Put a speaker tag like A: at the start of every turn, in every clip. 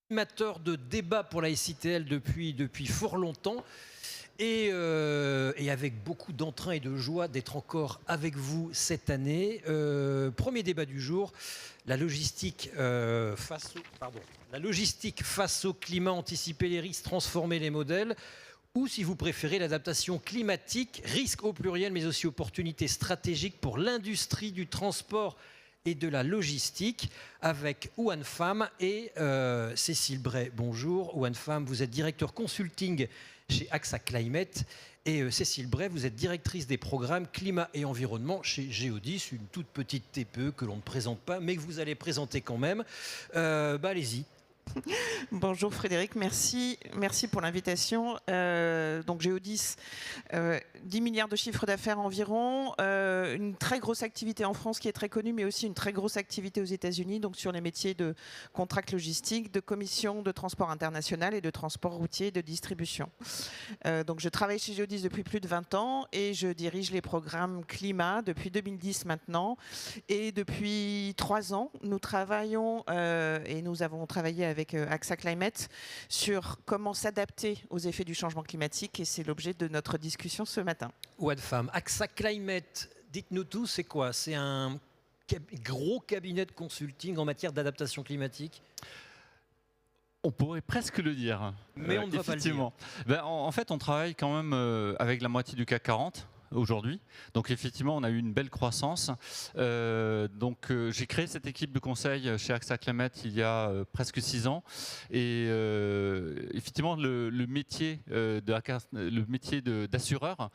A: Animateur de débat pour la SITL depuis fort longtemps et avec beaucoup d'entrain et de joie d'être encore avec vous cette année. Premier débat du jour, la logistique, la logistique face au climat, anticiper les risques, transformer les modèles. Ou si vous préférez l'adaptation climatique, risques au pluriel mais aussi opportunités stratégiques pour l'industrie du transport et de la logistique avec Ouane Pham et Cécile Bray. Bonjour Ouane Pham, vous êtes directeur consulting chez AXA Climate et Cécile Bray, vous êtes directrice des programmes climat et environnement chez Geodis, une toute petite TPE que l'on ne présente pas mais que vous allez présenter quand même. Allez-y.
B: Bonjour Frédéric, merci pour l'invitation. Donc Geodis, 10 milliards de chiffre d'affaires environ, une très grosse activité en France qui est très connue, mais aussi une très grosse activité aux États-Unis, donc sur les métiers de contract logistique, de commission de transport international et de transport routier et de distribution. Donc je travaille chez Geodis depuis plus de 20 ans et je dirige les programmes climat depuis 2010 maintenant. Et depuis 3 ans, nous travaillons et nous avons travaillé avec AXA Climate sur comment s'adapter aux effets du changement climatique et c'est l'objet de notre discussion ce matin.
A: Ouane Pham, AXA Climate, dites-nous tout, c'est quoi? C'est un gros cabinet de consulting en matière d'adaptation climatique?
C: On pourrait presque le dire.
A: Mais on ne va pas le dire.
C: En fait, on travaille quand même avec la moitié du CAC 40. Aujourd'hui. Donc effectivement, on a eu une belle croissance. J'ai créé cette équipe de conseil chez AXA Climate il y a presque 6 ans. Et effectivement, le métier d'assureur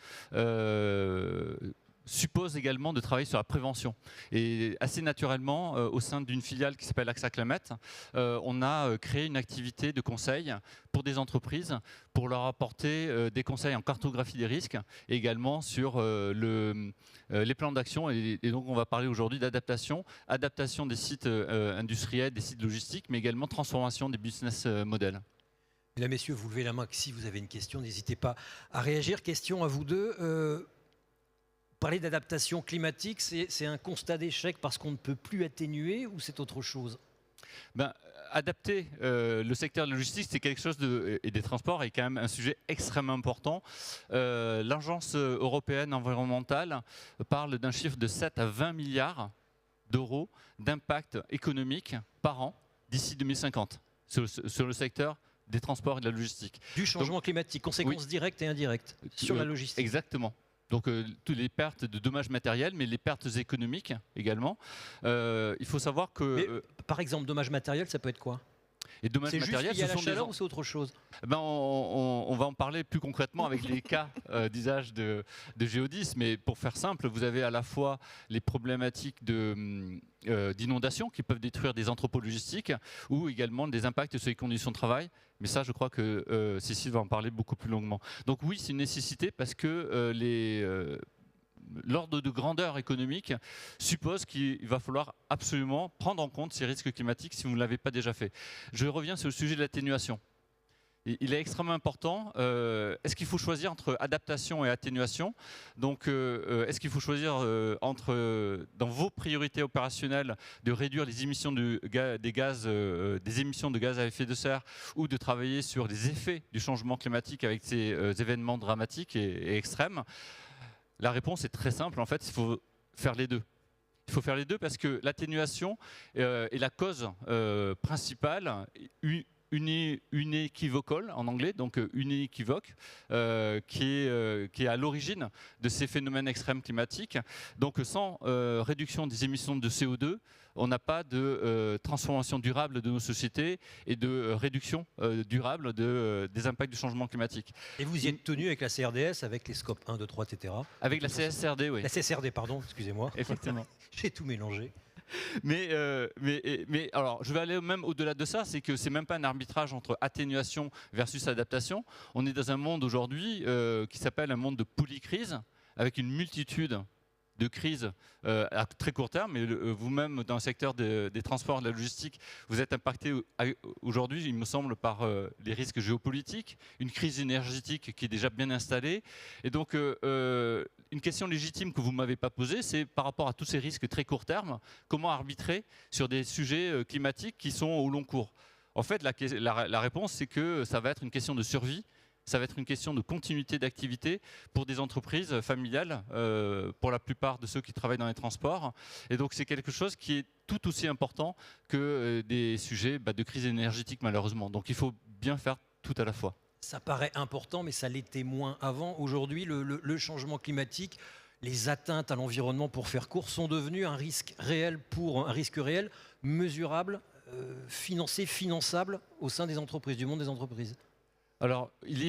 C: suppose également de travailler sur la prévention. Et assez naturellement, au sein d'une filiale qui s'appelle AXA Climate, on a créé une activité de conseil pour des entreprises, pour leur apporter des conseils en cartographie des risques, et également sur les plans d'action. Et donc on va parler aujourd'hui d'adaptation, adaptation des sites industriels, des sites logistiques, mais également transformation des business models.
A: Là, messieurs, vous levez la main si vous avez une question, n'hésitez pas à réagir. Question à vous deux. Parler d'adaptation climatique, c'est un constat d'échec parce qu'on ne peut plus atténuer ou c'est autre chose?
C: Adapter le secteur de la logistique, c'est quelque chose et des transports est quand même un sujet extrêmement important. L'Agence européenne environnementale parle d'un chiffre de 7 à 20 milliards d'euros d'impact économique par an d'ici 2050 sur le secteur des transports et de la logistique.
A: Du changement climatique, conséquences directes et indirectes sur la logistique.
C: Exactement. Donc toutes les pertes de dommages matériels, mais les pertes économiques également. Il faut savoir que...
A: par exemple, dommages matériels, ça peut être quoi?
C: Et dommages matériels,
A: c'est juste lié à la chaleur ou c'est autre chose?
C: On va en parler plus concrètement avec les cas d'usage de Geodis. Mais pour faire simple, vous avez à la fois les problématiques d'inondations qui peuvent détruire des entrepôts logistiques ou également des impacts sur les conditions de travail. Mais ça, je crois que Cécile va en parler beaucoup plus longuement. Donc oui, c'est une nécessité parce que l'ordre de grandeur économique suppose qu'il va falloir absolument prendre en compte ces risques climatiques si vous ne l'avez pas déjà fait. Je reviens sur le sujet de l'atténuation. Il est extrêmement important. Est-ce qu'il faut choisir entre adaptation et atténuation? Donc, est-ce qu'il faut choisir dans vos priorités opérationnelles de réduire les émissions des émissions de gaz à effet de serre ou de travailler sur les effets du changement climatique avec ces événements dramatiques et extrêmes? La réponse est très simple. En fait, il faut faire les deux. Il faut faire les deux parce que l'atténuation est la cause principale, unequivocal en anglais, donc unequivoque, qui est à l'origine de ces phénomènes extrêmes climatiques. Donc sans réduction des émissions de CO2, on n'a pas de transformation durable de nos sociétés et de réduction durable des impacts du changement climatique.
A: Et vous y êtes tenu avec la CRDS, avec les scopes 1, 2, 3, etc.
C: Avec la CSRD, oui.
A: La CSRD, pardon, excusez-moi.
C: Effectivement.
A: J'ai tout mélangé.
C: Mais alors, je vais aller même au-delà de ça, c'est que c'est même pas un arbitrage entre atténuation versus adaptation. On est dans un monde aujourd'hui qui s'appelle un monde de polycrise, avec une multitude de crises à très court terme. Mais vous-même, dans le secteur des transports, de la logistique, vous êtes impacté aujourd'hui, il me semble, par les risques géopolitiques, une crise énergétique qui est déjà bien installée. Et donc, une question légitime que vous ne m'avez pas posée, c'est par rapport à tous ces risques très court terme, comment arbitrer sur des sujets climatiques qui sont au long cours? En fait, la réponse, c'est que ça va être une question de survie. Ça va être une question de continuité d'activité pour des entreprises familiales, pour la plupart de ceux qui travaillent dans les transports. Et donc c'est quelque chose qui est tout aussi important que des sujets de crise énergétique malheureusement. Donc il faut bien faire tout à la fois.
A: Ça paraît important, mais ça l'était moins avant. Aujourd'hui, le changement climatique, les atteintes à l'environnement, pour faire court, sont devenues un risque réel, mesurable, financé, finançable au sein des entreprises, du monde des entreprises.
C: Alors, il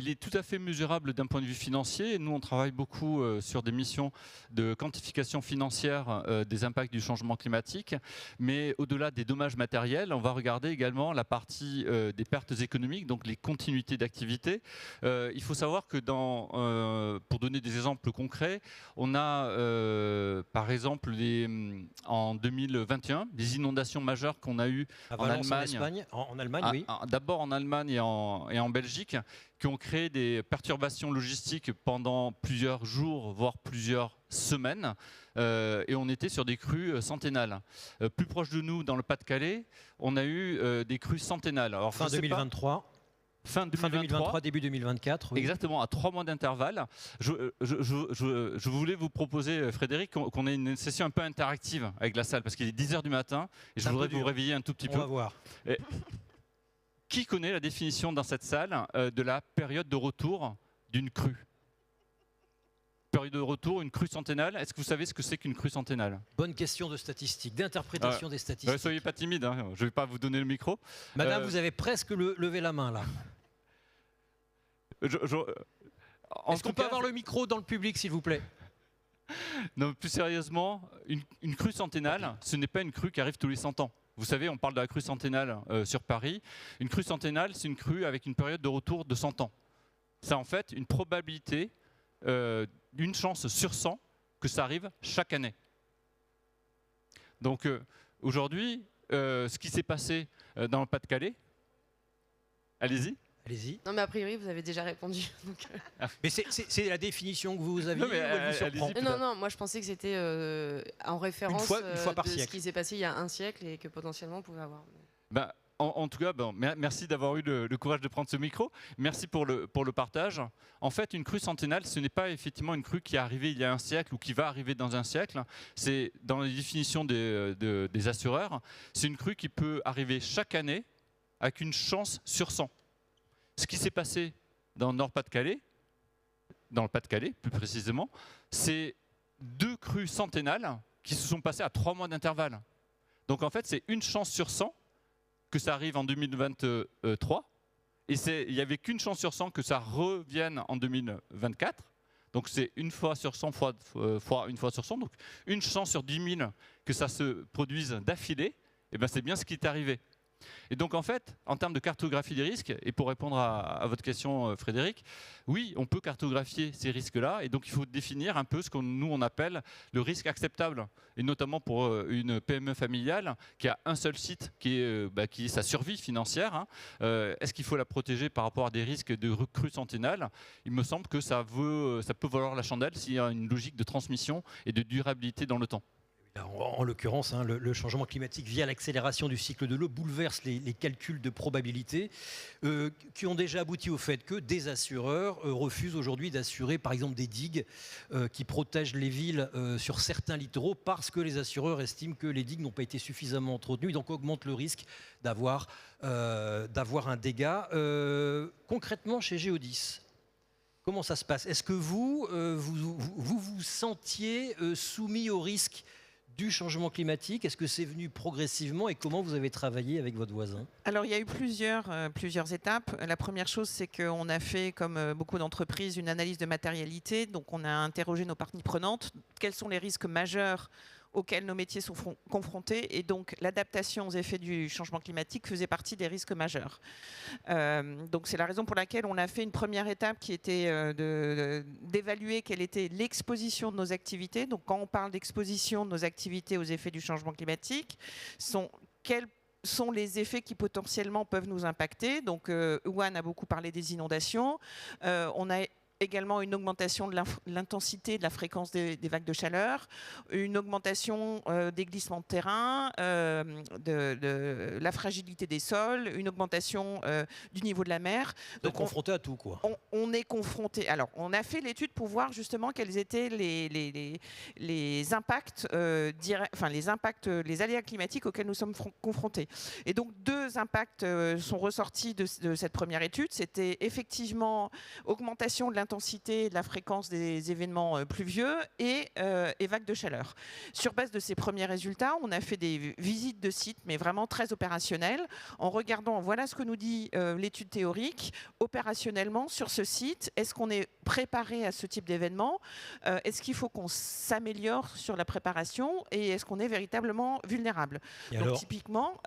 C: est tout à fait mesurable d'un point de vue financier. Nous, on travaille beaucoup sur des missions de quantification financière des impacts du changement climatique. Mais au-delà des dommages matériels, on va regarder également la partie des pertes économiques, donc les continuités d'activité. Il faut savoir que pour donner des exemples concrets, on a par exemple en 2021 des inondations majeures qu'on a eues en Allemagne.
A: En Allemagne, oui.
C: D'abord en Allemagne et en Belgique, qui ont créé des perturbations logistiques pendant plusieurs jours, voire plusieurs semaines. Et on était sur des crues centennales. Plus proche de nous, dans le Pas-de-Calais, on a eu des crues centennales. Alors,
A: fin 2023. Fin 2023, début 2024. Oui.
C: Exactement, à 3 mois d'intervalle. Je voulais vous proposer, Frédéric, qu'on ait une session un peu interactive avec la salle, parce qu'il est 10h du matin, et je voudrais vous réveiller un tout petit peu.
A: On va voir.
C: Qui connaît la définition dans cette salle de la période de retour d'une crue? Période de retour, une crue centennale. Est-ce que vous savez ce que c'est qu'une crue centennale?
A: Bonne question de statistique, d'interprétation des statistiques.
C: Soyez pas timide, hein, je ne vais pas vous donner le micro.
A: Madame, vous avez presque levé la main là. Est-ce qu'on peut avoir le micro dans le public, s'il vous plaît?
C: Non, plus sérieusement, une crue centennale, ce n'est pas une crue qui arrive tous les 100 ans. Vous savez, on parle de la crue centennale sur Paris. Une crue centennale, c'est une crue avec une période de retour de 100 ans. C'est en fait une probabilité d'une chance sur 100 que ça arrive chaque année. Donc aujourd'hui, ce qui s'est passé dans le Pas-de-Calais, allez-y.
A: Allez-y.
D: Non mais a priori vous avez déjà répondu. Donc...
A: Mais c'est la définition que vous aviez.
C: Non, mais,
A: elle vous surprend.
D: Non, moi je pensais que c'était en référence
A: une fois par
D: de
A: siècle.
D: ce qui s'est passé il y a un siècle et que potentiellement on pouvait avoir.
C: En tout cas, merci d'avoir eu le courage de prendre ce micro. Merci pour le partage. En fait, une crue centennale, ce n'est pas effectivement une crue qui est arrivée il y a un siècle ou qui va arriver dans un siècle. C'est dans les définitions des assureurs. C'est une crue qui peut arriver chaque année avec une chance sur 100. Ce qui s'est passé dans le Nord-Pas-de-Calais, dans le Pas-de-Calais plus précisément, c'est 2 crues centennales qui se sont passées à 3 mois d'intervalle. Donc en fait, c'est une chance sur 100 que ça arrive en 2023, et il n'y avait qu'une chance sur 100 que ça revienne en 2024. Donc c'est une fois sur 100 fois une fois sur 100, donc une chance sur 10 000 que ça se produise d'affilée. Et c'est bien ce qui est arrivé. Et donc en fait, en termes de cartographie des risques, et pour répondre à votre question Frédéric, oui, on peut cartographier ces risques-là, et donc il faut définir un peu ce que nous on appelle le risque acceptable, et notamment pour une PME familiale qui a un seul site qui est sa survie financière. Est-ce qu'il faut la protéger par rapport à des risques de crues centennales? Il me semble que ça peut valoir la chandelle s'il y a une logique de transmission et de durabilité dans le temps.
A: En l'occurrence, le changement climatique via l'accélération du cycle de l'eau bouleverse les calculs de probabilité qui ont déjà abouti au fait que des assureurs refusent aujourd'hui d'assurer par exemple des digues qui protègent les villes sur certains littoraux parce que les assureurs estiment que les digues n'ont pas été suffisamment entretenues, donc augmente le risque d'avoir un dégât. Concrètement, chez Geodis, comment ça se passe? Est-ce que vous sentiez soumis au risque du changement climatique? Est-ce que c'est venu progressivement et comment vous avez travaillé avec votre voisin?
B: Alors il y a eu plusieurs étapes. La première chose, c'est qu'on a fait, comme beaucoup d'entreprises, une analyse de matérialité. Donc on a interrogé nos parties prenantes. Quels sont les risques majeurs auxquels nos métiers sont confrontés, et donc l'adaptation aux effets du changement climatique faisait partie des risques majeurs. Donc c'est la raison pour laquelle on a fait une première étape qui était d'évaluer quelle était l'exposition de nos activités. Donc quand on parle d'exposition de nos activités aux effets du changement climatique, quels sont les effets qui potentiellement peuvent nous impacter. Donc Ouane a beaucoup parlé des inondations. On a également une augmentation de l'intensité et de la fréquence des vagues de chaleur, une augmentation des glissements de terrain, de la fragilité des sols, une augmentation du niveau de la mer.
A: Donc confronté à tout, quoi.
B: On est confronté. Alors, on a fait l'étude pour voir justement quels étaient les impacts les aléas climatiques auxquels nous sommes confrontés. Et donc, 2 impacts sont ressortis de cette première étude. C'était effectivement augmentation de l'intensité et de la fréquence des événements pluvieux et vagues de chaleur. Sur base de ces premiers résultats, on a fait des visites de sites, mais vraiment très opérationnelles, en regardant, voilà ce que nous dit l'étude théorique, opérationnellement sur ce site, est-ce qu'on est préparé à ce type d'événement? Est-ce qu'il faut qu'on s'améliore sur la préparation et est-ce qu'on est véritablement vulnérable? Donc typiquement,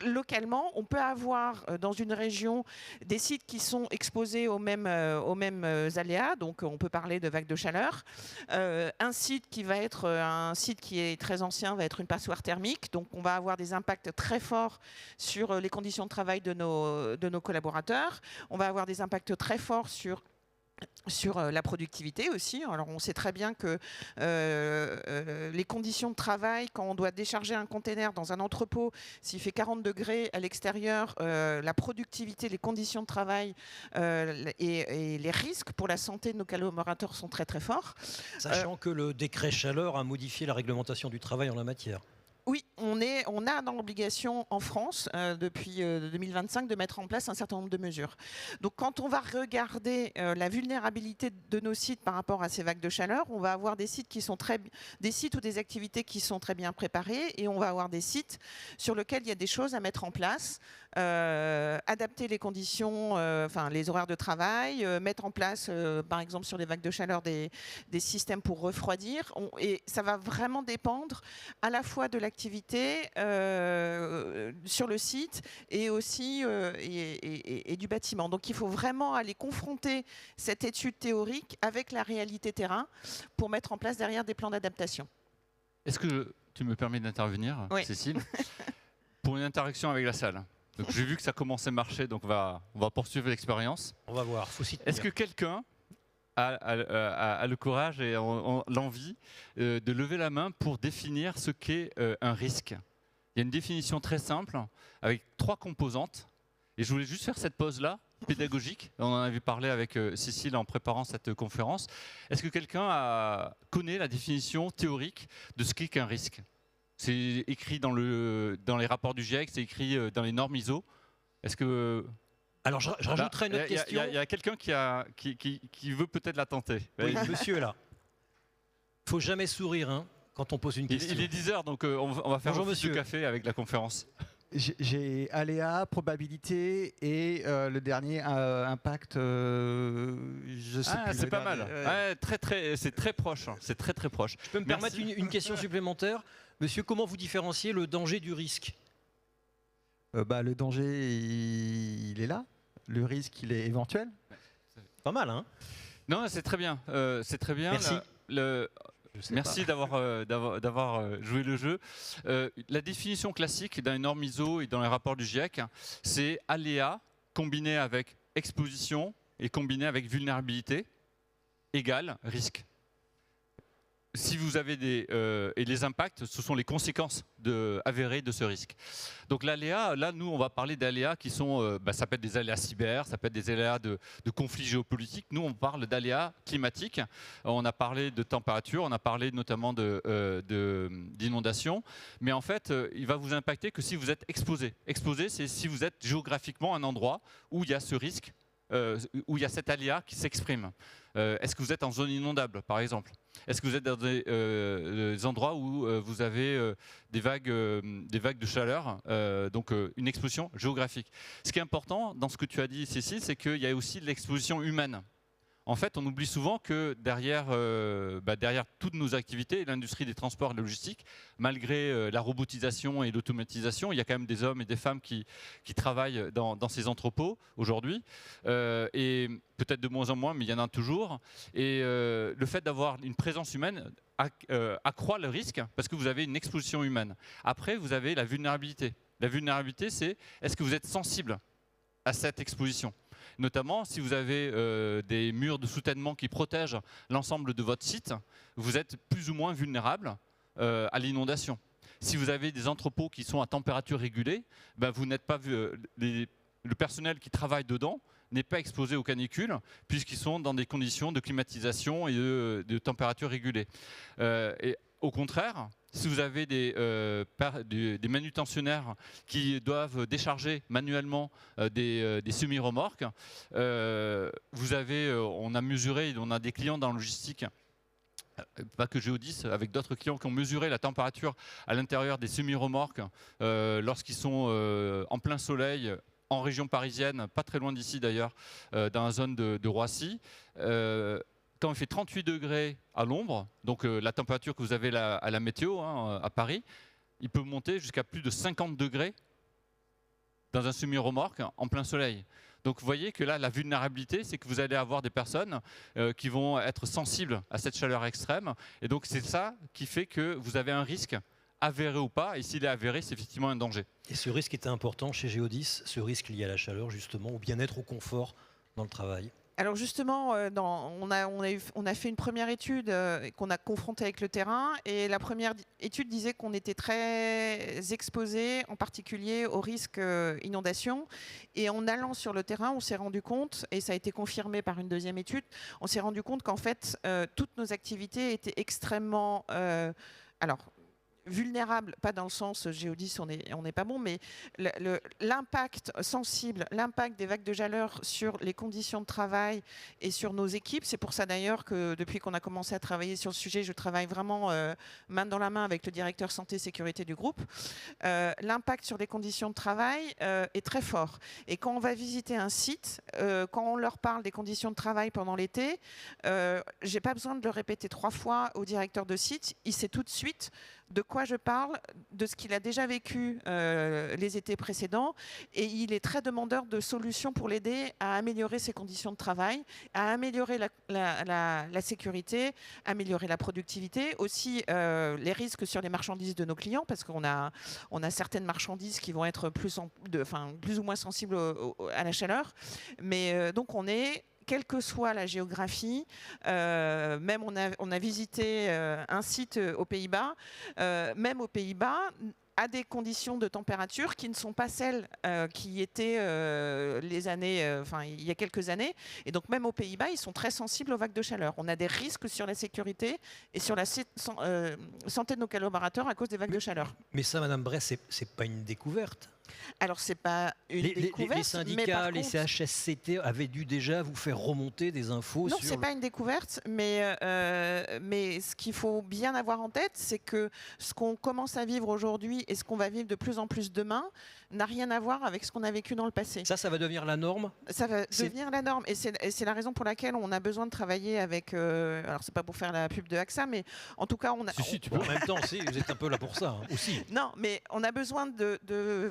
B: localement, on peut avoir dans une région des sites qui sont exposés aux mêmes aléas, donc on peut parler de vagues de chaleur. Un site qui va être un site qui est très ancien va être une passoire thermique, donc on va avoir des impacts très forts sur les conditions de travail de nos collaborateurs. On va avoir des impacts très forts sur la productivité aussi. Alors on sait très bien que les conditions de travail, quand on doit décharger un container dans un entrepôt, s'il fait 40 degrés à l'extérieur, la productivité, les conditions de travail et les risques pour la santé de nos collaborateurs sont très très forts.
A: Sachant que le décret chaleur a modifié la réglementation du travail en la matière.
B: Oui, on a dans l'obligation en France, depuis 2025, de mettre en place un certain nombre de mesures. Donc quand on va regarder la vulnérabilité de nos sites par rapport à ces vagues de chaleur, on va avoir des sites ou des activités qui sont très bien préparées et on va avoir des sites sur lesquels il y a des choses à mettre en place, adapter les conditions, les horaires de travail, mettre en place, par exemple sur les vagues de chaleur, des systèmes pour refroidir. Et ça va vraiment dépendre à la fois de l'activité sur le site et aussi et du bâtiment. Donc il faut vraiment aller confronter cette étude théorique avec la réalité terrain pour mettre en place derrière des plans d'adaptation.
C: Est-ce que tu me permets d'intervenir,
B: oui.
C: Cécile, pour une interaction avec la salle? Donc j'ai vu que ça commençait à marcher, donc on va poursuivre l'expérience.
A: On va voir, faut s'y tenir.
C: Est-ce que quelqu'un a le courage et l'envie de lever la main pour définir ce qu'est un risque? Il y a une définition très simple avec 3 composantes. Et je voulais juste faire cette pause-là, pédagogique. On en avait parlé avec Cécile en préparant cette conférence. Est-ce que quelqu'un connaît la définition théorique de ce qu'est qu'un risque? C'est écrit dans les rapports du GIEC, c'est écrit dans les normes ISO. Est-ce que...
A: Alors, je rajouterai une autre question.
C: Il y a quelqu'un qui veut peut-être la tenter.
A: Oui, monsieur est là. Il ne faut jamais sourire hein, quand on pose une question.
C: Il est 10h, donc on va faire
A: Bonjour,
C: un petit café avec la conférence.
E: J'ai aléa, probabilité et le dernier impact. Je sais plus.
C: C'est pas mal. C'est très proche. C'est très très proche.
A: Je peux me permettre une question supplémentaire? Monsieur, comment vous différenciez le danger du risque?
E: Le danger, il est là. Le risque, il est éventuel.
A: Pas mal, hein?
C: Non, c'est très bien. C'est très bien.
A: Merci.
C: Merci d'avoir joué le jeu. La définition classique dans les normes ISO et dans les rapports du GIEC, c'est aléa combiné avec exposition et combiné avec vulnérabilité égale risque. Si vous avez et les impacts, ce sont les conséquences avérées de ce risque. Donc l'aléa, là, nous, on va parler d'aléas qui sont, ça peut être des aléas cyber, ça peut être des aléas de conflits géopolitiques. Nous, on parle d'aléas climatiques. On a parlé de température, on a parlé notamment d'inondations. Mais en fait, il va vous impacter que si vous êtes exposé. Exposé, c'est si vous êtes géographiquement à un endroit où il y a ce risque, où il y a cet aléa qui s'exprime. Est-ce que vous êtes en zone inondable, par exemple? Est-ce que vous êtes dans des endroits où vous avez des vagues de chaleur, donc une exposition géographique? Ce qui est important dans ce que tu as dit, Cécile, c'est qu'il y a aussi de l'exposition humaine. En fait, on oublie souvent que derrière toutes nos activités, l'industrie des transports et de la logistique, malgré la robotisation et l'automatisation, il y a quand même des hommes et des femmes qui travaillent dans ces entrepôts aujourd'hui. Et peut-être de moins en moins, mais il y en a toujours. Et le fait d'avoir une présence humaine accroît le risque parce que vous avez une exposition humaine. Après, vous avez la vulnérabilité. La vulnérabilité, c'est est-ce que vous êtes sensible à cette exposition? Notamment, si vous avez des murs de soutènement qui protègent l'ensemble de votre site, vous êtes plus ou moins vulnérable à l'inondation. Si vous avez des entrepôts qui sont à température régulée, ben vous n'êtes pas le personnel qui travaille dedans n'est pas exposé aux canicules puisqu'ils sont dans des conditions de climatisation et de température régulée. Et au contraire, si vous avez des manutentionnaires qui doivent décharger manuellement des semi-remorques, on a mesuré, on a des clients dans la logistique, pas que Geodis, avec d'autres clients qui ont mesuré la température à l'intérieur des semi-remorques lorsqu'ils sont en plein soleil, en région parisienne, pas très loin d'ici d'ailleurs, dans la zone de Roissy. Quand il fait 38 degrés à l'ombre, donc la température que vous avez à la météo à Paris, il peut monter jusqu'à plus de 50 degrés dans un semi-remorque en plein soleil. Donc vous voyez que là, la vulnérabilité, c'est que vous allez avoir des personnes qui vont être sensibles à cette chaleur extrême. Et donc c'est ça qui fait que vous avez un risque avéré ou pas. Et s'il est avéré, c'est effectivement un danger.
A: Et ce risque était important chez Geodis, ce risque lié à la chaleur, justement, au bien-être, au confort dans le travail.
B: Alors justement, on a fait une première étude qu'on a confrontée avec le terrain, et la première étude disait qu'on était très exposé, en particulier au risque inondation. Et en allant sur le terrain, on s'est rendu compte, et ça a été confirmé par une deuxième étude, on s'est rendu compte qu'en fait, toutes nos activités étaient extrêmement... vulnérable, pas dans le sens Geodis, on n'est pas bon, mais l'impact sensible, l'impact des vagues de chaleur sur les conditions de travail et sur nos équipes. C'est pour ça d'ailleurs que depuis qu'on a commencé à travailler sur le sujet, je travaille vraiment main dans la main avec le directeur santé sécurité du groupe. L'impact sur les conditions de travail est très fort. Et quand on va visiter un site, quand on leur parle des conditions de travail pendant l'été, j'ai pas besoin de le répéter 3 fois au directeur de site, il sait tout de suite de quoi je parle, de ce qu'il a déjà vécu les étés précédents, et il est très demandeur de solutions pour l'aider à améliorer ses conditions de travail, à améliorer la sécurité, améliorer la productivité, aussi les risques sur les marchandises de nos clients, parce qu'on a certaines marchandises qui vont être plus ou moins sensibles à la chaleur, mais donc on est... Quelle que soit la géographie, même on a visité un site aux Pays-Bas, même aux Pays-Bas, à des conditions de température qui ne sont pas celles qui étaient il y a quelques années. Et donc même aux Pays-Bas, ils sont très sensibles aux vagues de chaleur. On a des risques sur la sécurité et sur la santé de nos collaborateurs à cause des vagues de chaleur.
A: Mais ça, Madame Bress, c'est pas une découverte.
B: Alors, c'est pas une découverte.
A: Les syndicats, les CHSCT avaient dû déjà vous faire remonter des infos.
B: Non, c'est pas une découverte, mais ce qu'il faut bien avoir en tête, c'est que ce qu'on commence à vivre aujourd'hui et ce qu'on va vivre de plus en plus demain n'a rien à voir avec ce qu'on a vécu dans le passé.
A: Ça va devenir la norme.
B: Ça va devenir la norme, et c'est la raison pour laquelle on a besoin de travailler avec. Alors, c'est pas pour faire la pub de AXA, mais en tout cas, on a.
A: Si, tu peux. En même temps, vous êtes un peu là pour ça aussi.
B: Non, mais on a besoin de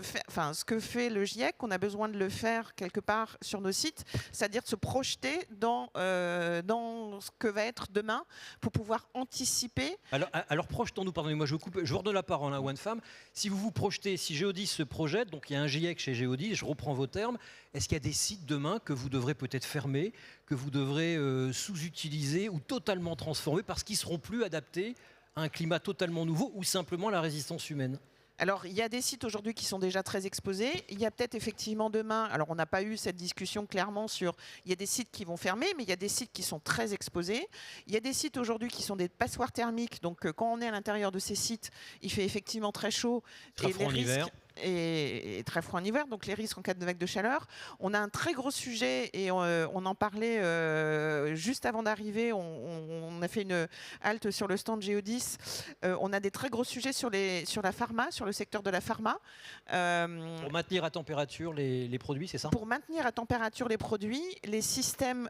B: faire. Enfin, ce que fait le GIEC, on a besoin de le faire quelque part sur nos sites, c'est-à-dire de se projeter dans ce que va être demain pour pouvoir anticiper.
A: Alors projetons-nous, pardonnez-moi, je vous redonne la parole à One Femme. Si vous vous projetez, si Geodis se projette, donc il y a un GIEC chez Geodis, je reprends vos termes, est-ce qu'il y a des sites demain que vous devrez peut-être fermer, que vous devrez sous-utiliser ou totalement transformer parce qu'ils ne seront plus adaptés à un climat totalement nouveau ou simplement à la résistance humaine ?
B: Alors, il y a des sites aujourd'hui qui sont déjà très exposés. Il y a peut-être effectivement demain, alors on n'a pas eu cette discussion clairement sur, il y a des sites qui vont fermer, mais il y a des sites qui sont très exposés. Il y a des sites aujourd'hui qui sont des passoires thermiques, donc quand on est à l'intérieur de ces sites, il fait effectivement très chaud.
A: Très froid en hiver.
B: Et très froid en hiver, donc les risques en cas de vague de chaleur. On a un très gros sujet, et on en parlait juste avant d'arriver, on a fait une halte sur le stand Geodis. On a des très gros sujets sur la pharma, sur le secteur de la pharma.
A: Pour maintenir à température les produits, c'est ça ?
B: Pour maintenir à température les produits, les systèmes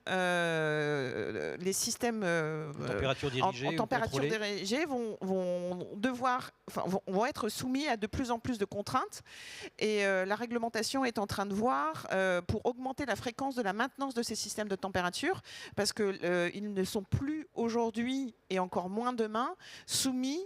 A: température dirigée,
B: en température dirigée vont être soumis à de plus en plus de contraintes. contraintes. Et la réglementation est en train de voir pour augmenter la fréquence de la maintenance de ces systèmes de température, parce qu'ils ne sont plus aujourd'hui, et encore moins demain, soumis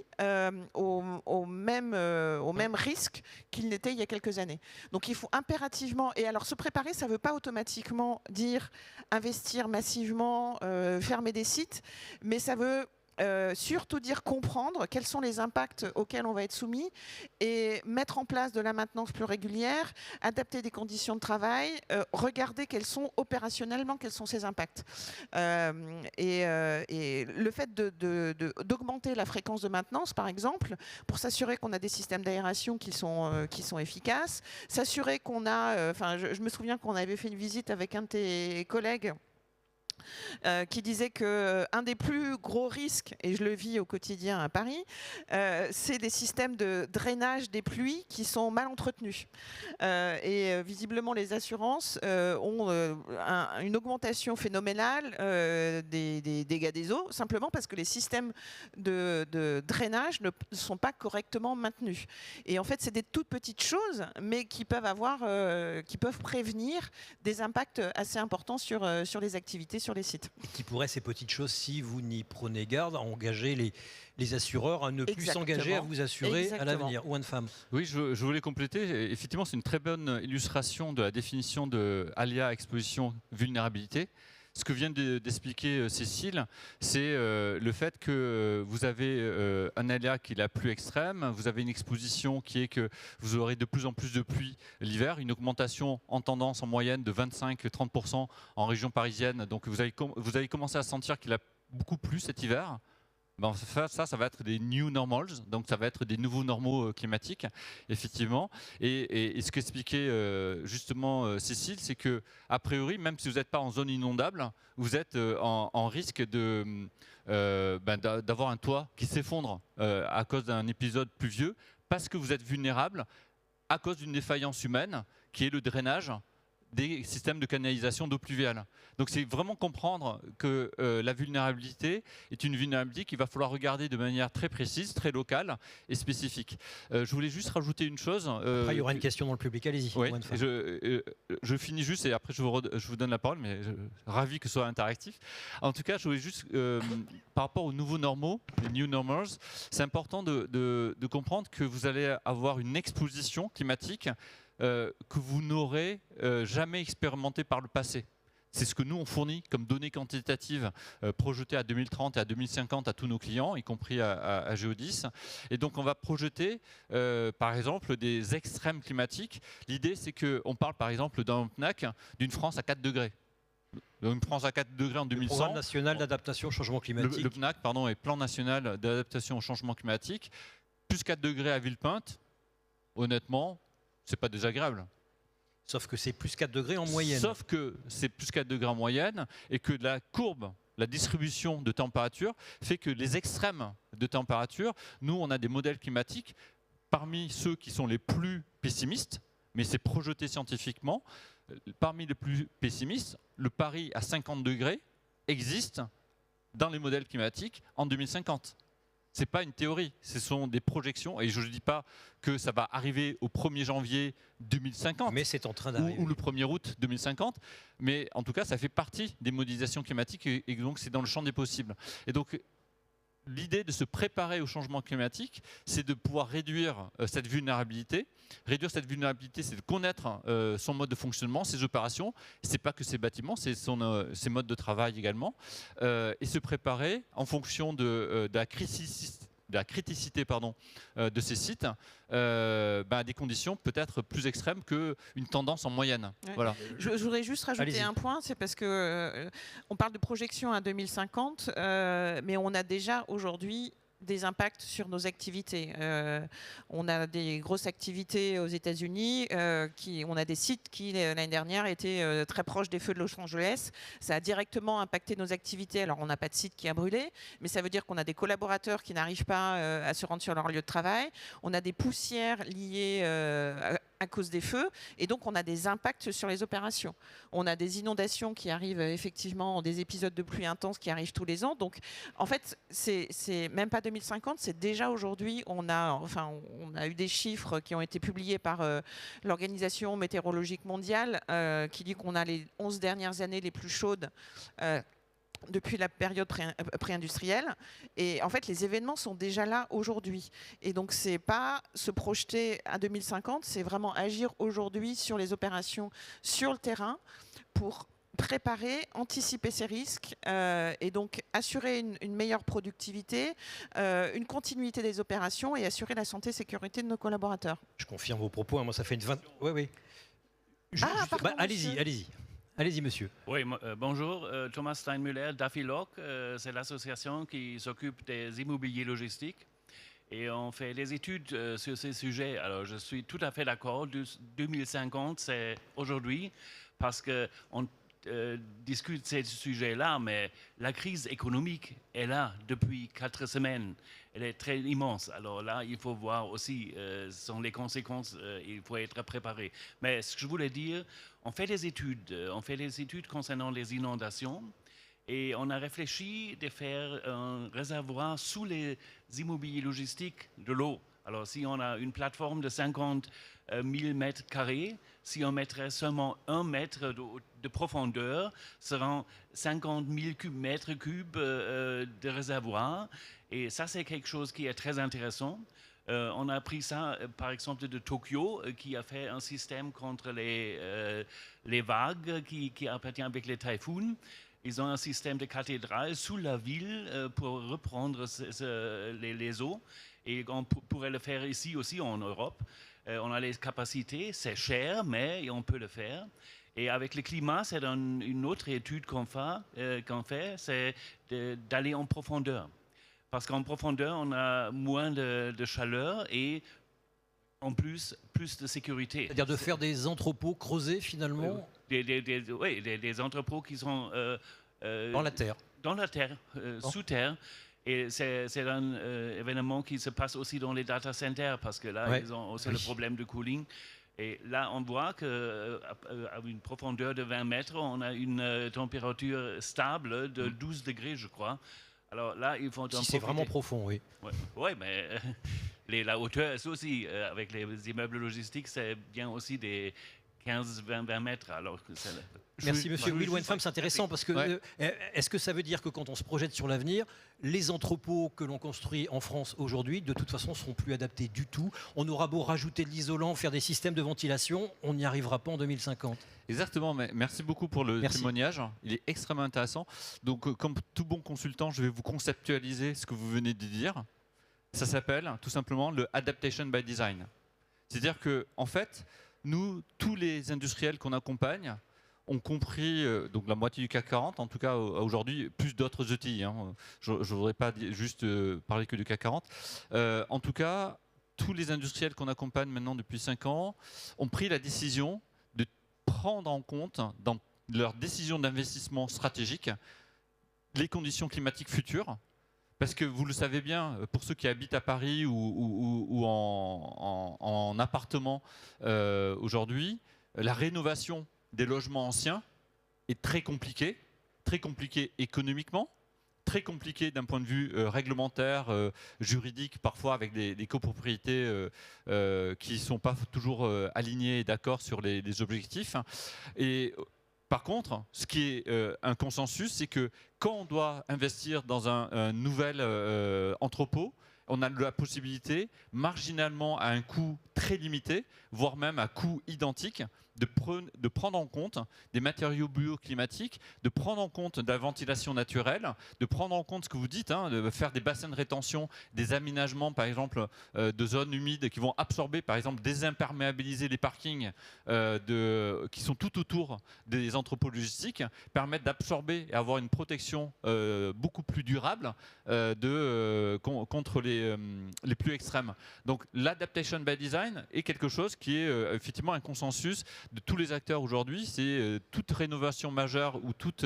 B: au même risque qu'ils n'étaient il y a quelques années. Donc il faut impérativement, et alors se préparer, ça ne veut pas automatiquement dire investir massivement, fermer des sites, mais ça veut surtout dire comprendre quels sont les impacts auxquels on va être soumis et mettre en place de la maintenance plus régulière, adapter des conditions de travail, regarder quels sont opérationnellement quels sont ces impacts. Et le fait d'augmenter la fréquence de maintenance, par exemple, pour s'assurer qu'on a des systèmes d'aération qui sont efficaces, s'assurer qu'on a... je me souviens qu'on avait fait une visite avec un de tes collègues qui disait qu'un des plus gros risques, et je le vis au quotidien à Paris, c'est des systèmes de drainage des pluies qui sont mal entretenus. Et visiblement, les assurances ont une augmentation phénoménale des dégâts des eaux, simplement parce que les systèmes de drainage ne sont pas correctement maintenus. Et en fait, c'est des toutes petites choses, mais qui peuvent prévenir des impacts assez importants sur les activités, sur les sites.
A: Et qui pourraient, ces petites choses, si vous n'y prenez garde, à engager les assureurs à ne plus s'engager à vous assurer à l'avenir. Ou une femme.
C: Oui, je voulais compléter. Effectivement, c'est une très bonne illustration de la définition de aléa, exposition, vulnérabilité. Ce que vient d'expliquer Cécile, c'est le fait que vous avez un aléa qui est la plus extrême, vous avez une exposition qui est que vous aurez de plus en plus de pluie l'hiver, une augmentation en tendance en moyenne de 25-30% en région parisienne. Donc vous allez commencer à sentir qu'il a beaucoup plu cet hiver. Ben, ça va être des new normals, donc ça va être des nouveaux normaux climatiques, effectivement. Et ce qu'expliquait justement Cécile, c'est que a priori, même si vous n'êtes pas en zone inondable, vous êtes en risque d'avoir un toit qui s'effondre à cause d'un épisode pluvieux, parce que vous êtes vulnérable à cause d'une défaillance humaine, qui est le drainage des systèmes de canalisation d'eau pluviale. Donc c'est vraiment comprendre que la vulnérabilité est une vulnérabilité qu'il va falloir regarder de manière très précise, très locale et spécifique. Je voulais juste rajouter une chose.
A: Après, il y aura une question dans le public, allez-y.
C: Oui, je finis juste et après je vous donne la parole, mais ravi que ce soit interactif. En tout cas, je voulais juste, par rapport aux nouveaux normaux, les new normals, c'est important de comprendre que vous allez avoir une exposition climatique que vous n'aurez jamais expérimenté par le passé. C'est ce que nous, on fournit comme données quantitatives projetées à 2030 et à 2050 à tous nos clients, y compris à Geodis. Et donc, on va projeter, par exemple, des extrêmes climatiques. L'idée, c'est qu'on parle, par exemple, d'un PNAC d'une France à 4 degrés. Une France à 4 degrés en 2100.
A: Le Programme national d'adaptation au changement climatique.
C: Le PNAC, pardon, est Plan national d'adaptation au changement climatique. Plus 4 degrés à Villepinte, honnêtement, c'est pas désagréable.
A: Sauf que c'est plus 4 degrés en moyenne.
C: Sauf que c'est plus 4 degrés en moyenne et que la courbe, la distribution de température fait que les extrêmes de température, nous, on a des modèles climatiques parmi ceux qui sont les plus pessimistes, mais c'est projeté scientifiquement. Parmi les plus pessimistes, le Paris à 50 degrés existe dans les modèles climatiques en 2050. Ce n'est pas une théorie, ce sont des projections. Et je ne dis pas que ça va arriver au 1er janvier 2050.
A: Mais c'est en train d'arriver.
C: Ou le 1er août 2050. Mais en tout cas, ça fait partie des modélisations climatiques et donc c'est dans le champ des possibles. Et donc, l'idée de se préparer au changement climatique, c'est de pouvoir réduire cette vulnérabilité. Réduire cette vulnérabilité, c'est de connaître son mode de fonctionnement, ses opérations. Ce n'est pas que ses bâtiments, c'est ses modes de travail également. Et se préparer en fonction de la criticité de ces sites, à des conditions peut-être plus extrêmes qu'une tendance en moyenne.
B: Ouais.
C: Voilà.
B: Je voudrais juste rajouter un point, c'est parce que on parle de projection à 2050, mais on a déjà aujourd'hui des impacts sur nos activités. On a des grosses activités aux États-Unis, on a des sites qui l'année dernière étaient très proches des feux de Los Angeles. Ça a directement impacté nos activités. Alors on n'a pas de site qui a brûlé, mais ça veut dire qu'on a des collaborateurs qui n'arrivent pas à se rendre sur leur lieu de travail. On a des poussières liées à cause des feux, et donc on a des impacts sur les opérations. On a des inondations qui arrivent effectivement, des épisodes de pluie intense qui arrivent tous les ans. Donc en fait, c'est même pas 2050, c'est déjà aujourd'hui, on a eu des chiffres qui ont été publiés par l'Organisation météorologique mondiale qui dit qu'on a les 11 dernières années les plus chaudes depuis la période pré-industrielle. Et en fait, les événements sont déjà là aujourd'hui. Et donc, c'est pas se projeter à 2050, c'est vraiment agir aujourd'hui sur les opérations sur le terrain pour préparer, anticiper ces risques et donc assurer une meilleure productivité, une continuité des opérations et assurer la santé et sécurité de nos collaborateurs.
A: Je confirme vos propos, hein, moi ça fait une 20... Oui.
B: Allez-y.
A: Allez-y, monsieur.
F: Oui, bonjour, Thomas Steinmüller d'Afiloc, c'est l'association qui s'occupe des immobiliers logistiques et on fait des études sur ces sujets. Alors, je suis tout à fait d'accord, 2050, c'est aujourd'hui, parce qu'on discute de ces sujets-là, mais la crise économique est là depuis 4 semaines. Elle est très immense. Alors là, il faut voir aussi sont les conséquences, il faut être préparé. Mais ce que je voulais dire, on fait des études concernant les inondations et on a réfléchi de faire un réservoir sous les immobiliers logistiques de l'eau. Alors si on a une plateforme de 50 000 mètres carrés, si on mettrait seulement 1 mètre de profondeur, seront 50 000 mètres cubes de réservoir. Et ça, c'est quelque chose qui est très intéressant. On a pris ça, par exemple, de Tokyo, qui a fait un système contre les vagues qui appartient avec les typhoons. Ils ont un système de cathédrale sous la ville pour reprendre les eaux. Et on pourrait le faire ici aussi en Europe. On a les capacités, c'est cher, mais on peut le faire. Et avec le climat, c'est une autre étude qu'on fait, c'est d'aller en profondeur. Parce qu'en profondeur, on a moins de chaleur et en plus de sécurité.
A: C'est-à-dire de faire des entrepôts creusés finalement
F: des entrepôts qui sont
A: dans la terre.
F: Dans la terre, sous terre. Et c'est un événement qui se passe aussi dans les data centers parce que là, ils ont aussi le problème de cooling. Et là, on voit qu'à une profondeur de 20 mètres, on a une température stable de 12 degrés, je crois. Alors là, il faut
A: si c'est vraiment profond, oui.
F: Oui, mais la hauteur aussi, avec les immeubles logistiques, c'est bien aussi des 15-20 mètres. Alors que
A: Merci monsieur. Will Wenfam, c'est intéressant parce que est-ce que ça veut dire que quand on se projette sur l'avenir, les entrepôts que l'on construit en France aujourd'hui, de toute façon, ne seront plus adaptés du tout. On aura beau rajouter de l'isolant, faire des systèmes de ventilation, on n'y arrivera pas en 2050.
C: Exactement, mais merci beaucoup pour le témoignage. Il est extrêmement intéressant. Donc, comme tout bon consultant, je vais vous conceptualiser ce que vous venez de dire. Ça s'appelle tout simplement le Adaptation by Design. C'est-à-dire que, en fait, nous, tous les industriels qu'on accompagne, ont compris, donc la moitié du CAC 40, en tout cas aujourd'hui, plus d'autres ETI. Hein. Je ne voudrais pas juste parler que du CAC 40. En tout cas, tous les industriels qu'on accompagne maintenant depuis 5 ans ont pris la décision de prendre en compte dans leur décision d'investissement stratégique les conditions climatiques futures. Parce que vous le savez bien, pour ceux qui habitent à Paris ou en appartement aujourd'hui, la rénovation des logements anciens est très compliquée économiquement, très compliquée d'un point de vue réglementaire, juridique, parfois avec des copropriétés qui ne sont pas toujours alignées et d'accord sur les objectifs. Et par contre, ce qui est un consensus, c'est que quand on doit investir dans un nouvel entrepôt, on a la possibilité, marginalement à un coût très limité, voire même à coût identique, de prendre en compte des matériaux bioclimatiques, de prendre en compte de la ventilation naturelle, de prendre en compte ce que vous dites, hein, de faire des bassins de rétention, des aménagements par exemple de zones humides qui vont absorber, par exemple désimperméabiliser les parkings qui sont tout autour des entrepôts logistiques, permettre d'absorber et avoir une protection beaucoup plus durable contre les plus extrêmes. Donc l'adaptation by design est quelque chose qui est effectivement un consensus de tous les acteurs aujourd'hui. C'est toute rénovation majeure ou toute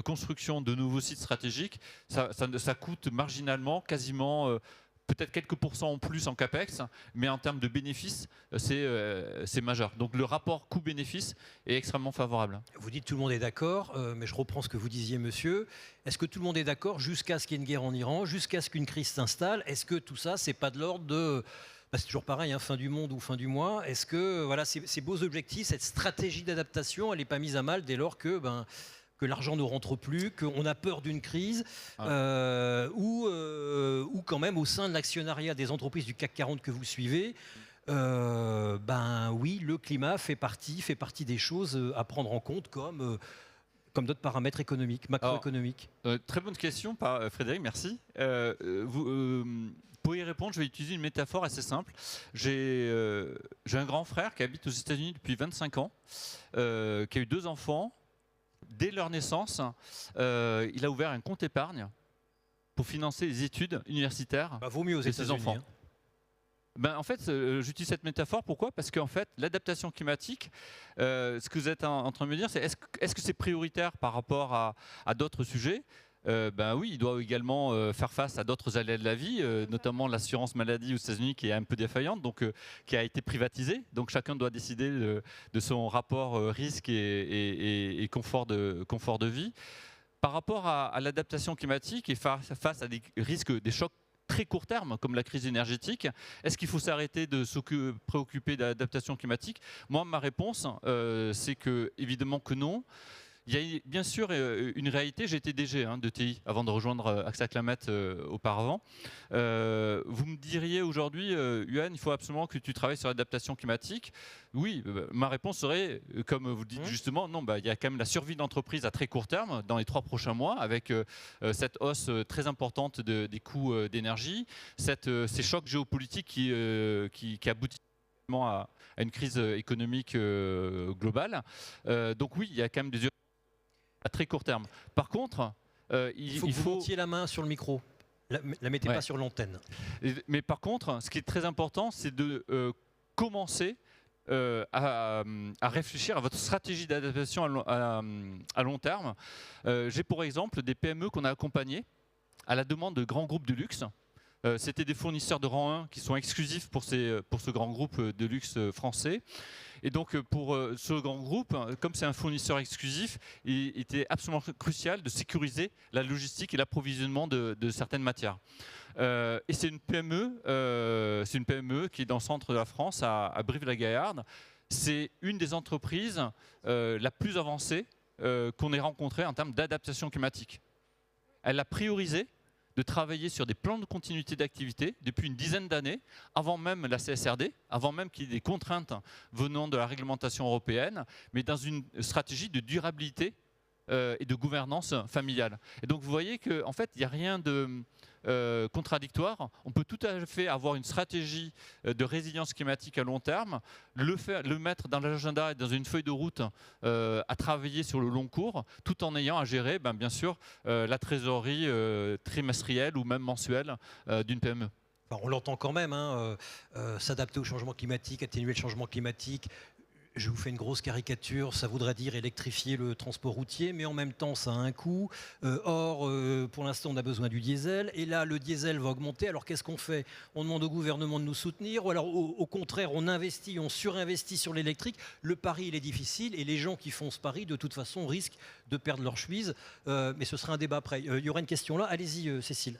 C: construction de nouveaux sites stratégiques, ça coûte marginalement quasiment peut-être quelques pourcents en plus en capex, mais en termes de bénéfices, c'est majeur. Donc le rapport coût-bénéfice est extrêmement favorable.
A: Vous dites tout le monde est d'accord, mais je reprends ce que vous disiez, monsieur. Est-ce que tout le monde est d'accord jusqu'à ce qu'il y ait une guerre en Iran, jusqu'à ce qu'une crise s'installe? Est-ce que tout ça, c'est pas de l'ordre de... Bah, c'est toujours pareil, hein, fin du monde ou fin du mois. Est-ce que voilà, ces beaux objectifs, cette stratégie d'adaptation, elle n'est pas mise à mal dès lors que l'argent ne rentre plus, qu'on a peur d'une crise, ou quand même au sein de l'actionnariat des entreprises du CAC 40 que vous suivez, oui, le climat fait partie des choses à prendre en compte comme d'autres paramètres économiques, macroéconomiques.
C: Très bonne question, Frédéric, merci. Pour y répondre, je vais utiliser une métaphore assez simple. J'ai un grand frère qui habite aux États-Unis depuis 25 ans, qui a eu 2 enfants. Dès leur naissance, il a ouvert un compte épargne pour financer les études universitaires
A: vaut mieux aux
C: de ses enfants. En fait, j'utilise cette métaphore. Pourquoi? Parce qu'en fait, l'adaptation climatique, ce que vous êtes en train de me dire, c'est est-ce que c'est prioritaire par rapport à d'autres sujets? Oui, il doit également faire face à d'autres aléas de la vie, notamment l'assurance maladie aux États-Unis qui est un peu défaillante, donc qui a été privatisée. Donc chacun doit décider de son rapport risque et confort de vie. Par rapport à l'adaptation climatique et face à des risques, des chocs très court terme, comme la crise énergétique, est-ce qu'il faut s'arrêter de se préoccuper d'adaptation climatique? Moi, ma réponse, c'est que évidemment que non. Il y a bien sûr une réalité. J'ai été DG de TI avant de rejoindre AXA Climate auparavant. Vous me diriez aujourd'hui, Yuan, il faut absolument que tu travailles sur l'adaptation climatique. Oui, ma réponse serait, comme vous dites justement, non, il y a quand même la survie d'entreprise à très court terme, dans les 3 prochains mois, avec cette hausse très importante des coûts d'énergie, ces chocs géopolitiques qui aboutissent à une crise économique globale. Donc oui, il y a quand même des urgences à très court terme. Par contre, il faut que
A: vous montiez la main sur le micro. La mettez pas sur l'antenne.
C: Mais par contre, ce qui est très important, c'est de commencer à réfléchir à votre stratégie d'adaptation à long terme. J'ai pour exemple des PME qu'on a accompagnées à la demande de grands groupes de luxe. C'était des fournisseurs de rang 1 qui sont exclusifs pour ce grand groupe de luxe français. Et donc pour ce grand groupe, comme c'est un fournisseur exclusif, il était absolument crucial de sécuriser la logistique et l'approvisionnement de certaines matières. Et c'est une PME qui est dans le centre de la France, à Brive-la-Gaillarde. C'est une des entreprises la plus avancée qu'on ait rencontrée en termes d'adaptation climatique. Elle a priorisé de travailler sur des plans de continuité d'activité depuis une dizaine d'années, avant même la CSRD, avant même qu'il y ait des contraintes venant de la réglementation européenne, mais dans une stratégie de durabilité et de gouvernance familiale. Et donc vous voyez qu'en fait, il n'y a rien de contradictoire. On peut tout à fait avoir une stratégie de résilience climatique à long terme, le mettre dans l'agenda et dans une feuille de route à travailler sur le long cours, tout en ayant à gérer, bien sûr, la trésorerie trimestrielle ou même mensuelle d'une PME.
A: Enfin, on l'entend quand même, s'adapter au changement climatique, atténuer le changement climatique. Je vous fais une grosse caricature, ça voudrait dire électrifier le transport routier, mais en même temps, ça a un coût. Pour l'instant, on a besoin du diesel, et là, le diesel va augmenter. Alors, qu'est-ce qu'on fait? On demande au gouvernement de nous soutenir, ou alors, au contraire, on surinvestit sur l'électrique. Le pari, il est difficile, et les gens qui font ce pari, de toute façon, risquent de perdre leur chemise. Mais ce sera un débat après. Il y aura une question là. Allez-y, Cécile.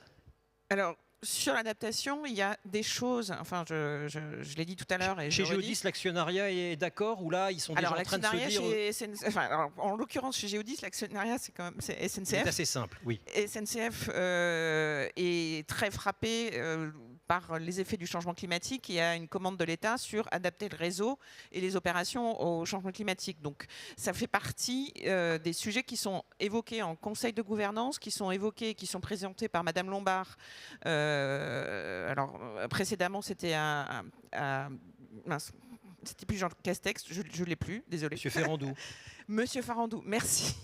B: Alors, sur l'adaptation, il y a des choses, enfin je l'ai dit tout à l'heure.
A: Chez Géodis, l'actionnariat est d'accord ou là, ils sont déjà en train de se dire...
B: Alors, en l'occurrence, chez Géodis, l'actionnariat, c'est SNCF.
A: C'est assez simple, oui.
B: SNCF est très frappé par les effets du changement climatique. Il y a une commande de l'État sur adapter le réseau et les opérations au changement climatique. Donc, ça fait partie des sujets qui sont évoqués en conseil de gouvernance, qui sont présentés par Madame Lombard. Alors, précédemment, c'était c'était plus Jean Castex, je ne l'ai plus, désolé.
A: Monsieur Ferrandou.
B: Monsieur Ferrandou, merci.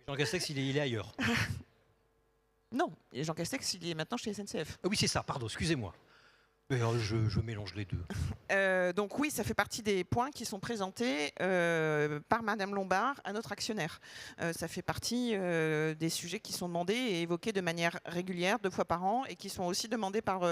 A: Jean Castex, il est ailleurs.
B: Non, Jean Castex, il est maintenant chez SNCF.
A: Ah oui, c'est ça, pardon, excusez-moi. Mais je mélange les deux.
B: Donc oui, ça fait partie des points qui sont présentés par Madame Lombard à notre actionnaire. Ça fait partie des sujets qui sont demandés et évoqués de manière régulière, 2 fois par an, et qui sont aussi demandés par